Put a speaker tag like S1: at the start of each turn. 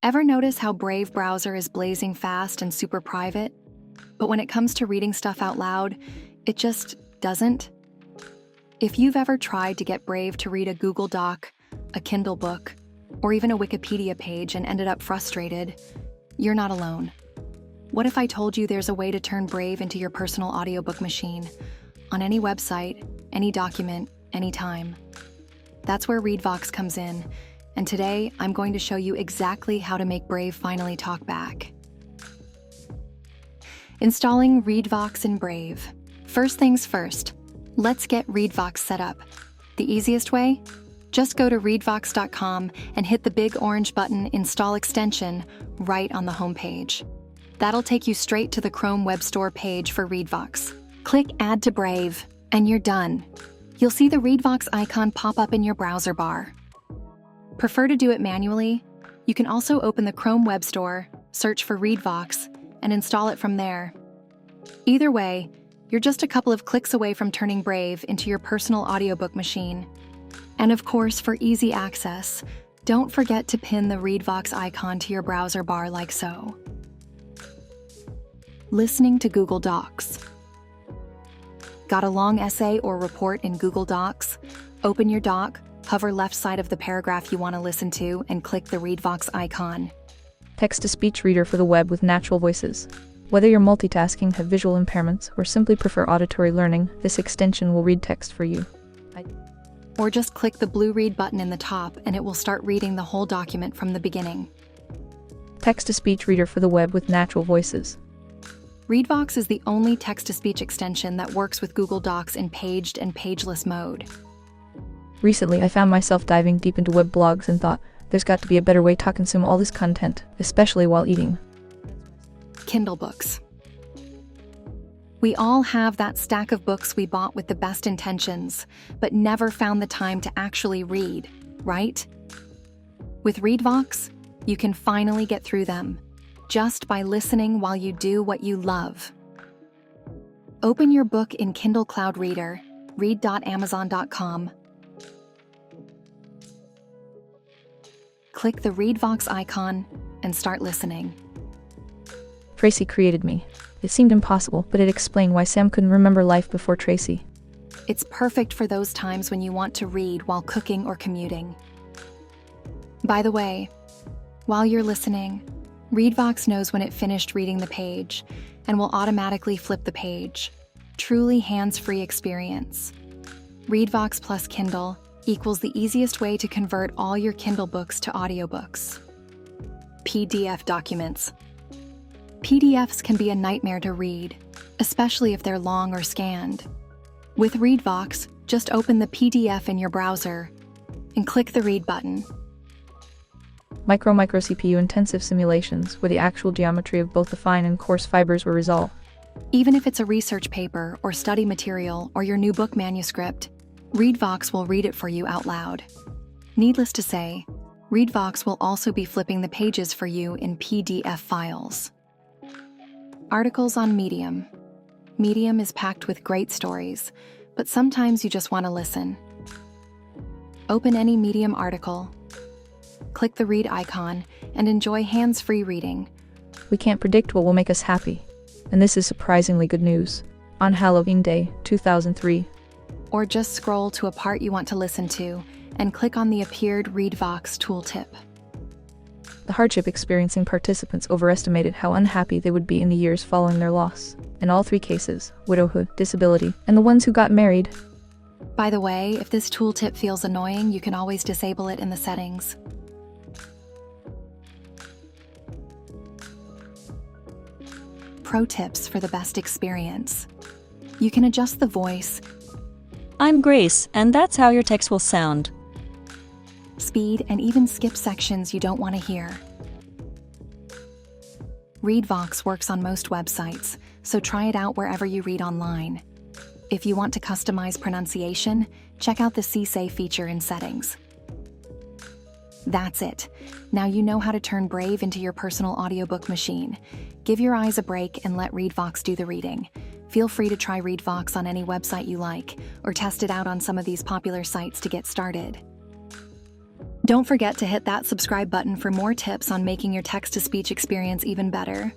S1: Ever notice how Brave browser is blazing fast and super private? But when it comes to reading stuff out loud, it just doesn't? If you've ever tried to get Brave to read a Google Doc, a Kindle book, or even a Wikipedia page and ended up frustrated, you're not alone. What if I told you there's a way to turn Brave into your personal audiobook machine, on any website, any document, anytime? That's where Reedvox comes in, and today I'm going to show you exactly how to make Brave finally talk back. Installing Reedvox in Brave. First things first, let's get Reedvox set up. The easiest way? Just go to readvox.com and hit the big orange button Install Extension right on the homepage. That'll take you straight to the Chrome Web Store page for Reedvox. Click Add to Brave, and you're done. You'll see the Reedvox icon pop up in your browser bar. Prefer to do it manually? You can also open the Chrome Web Store, search for Reedvox, and install it from there. Either way, you're just a couple of clicks away from turning Brave into your personal audiobook machine. And of course, for easy access, don't forget to pin the Reedvox icon to your browser bar like so. Listening to Google Docs. Got a long essay or report in Google Docs? Open your doc, hover left side of the paragraph you want to listen to, and click the Reedvox icon.
S2: Text-to-speech reader for the web with natural voices. Whether you're multitasking, have visual impairments, or simply prefer auditory learning, this extension will read text for you.
S1: Or just click the blue read button in the top and it will start reading the whole document from the beginning.
S2: Text-to-speech reader for the web with natural voices.
S1: Reedvox is the only text-to-speech extension that works with Google Docs in paged and pageless mode.
S2: Recently, I found myself diving deep into web blogs and thought, there's got to be a better way to consume all this content, especially while eating.
S1: Kindle books. We all have that stack of books we bought with the best intentions, but never found the time to actually read, right? With Readvox, you can finally get through them, just by listening while you do what you love. Open your book in Kindle Cloud Reader, read.amazon.com. Click the Readvox icon and start listening.
S2: Tracy created me. It seemed impossible, but it explained why Sam couldn't remember life before Tracy.
S1: It's perfect for those times when you want to read while cooking or commuting. By the way, while you're listening, Reedvox knows when it finished reading the page and will automatically flip the page. Truly hands-free experience. Reedvox plus Kindle equals the easiest way to convert all your Kindle books to audiobooks. PDF documents. PDFs can be a nightmare to read, especially if they're long or scanned. With Reedvox, just open the PDF in your browser and click the Read button.
S2: Micro CPU intensive simulations where the actual geometry of both the fine and coarse fibers were resolved.
S1: Even if it's a research paper or study material or your new book manuscript, Reedvox will read it for you out loud. Needless to say, Reedvox will also be flipping the pages for you in PDF files. Articles on Medium. Medium is packed with great stories, but sometimes you just want to listen. Open any Medium article, click the read icon, and enjoy hands-free reading.
S2: We can't predict what will make us happy, and this is surprisingly good news. On Halloween Day, 2003.
S1: Or just scroll to a part you want to listen to and click on the appeared Readvox tooltip.
S2: The hardship experiencing participants overestimated how unhappy they would be in the years following their loss. In all three cases, widowhood, disability, and the ones who got married.
S1: By the way, if this tooltip feels annoying, you can always disable it in the settings. Pro tips for the best experience. You can adjust the voice,
S3: I'm Grace, and that's how your text will sound.
S1: speed, and even skip sections you don't want to hear. Reedvox works on most websites, so try it out wherever you read online. If you want to customize pronunciation, check out the CSay feature in settings. That's it. Now you know how to turn Brave into your personal audiobook machine. Give your eyes a break and let Reedvox do the reading. Feel free to try Reedvox on any website you like, or test it out on some of these popular sites to get started. Don't forget to hit that subscribe button for more tips on making your text-to-speech experience even better.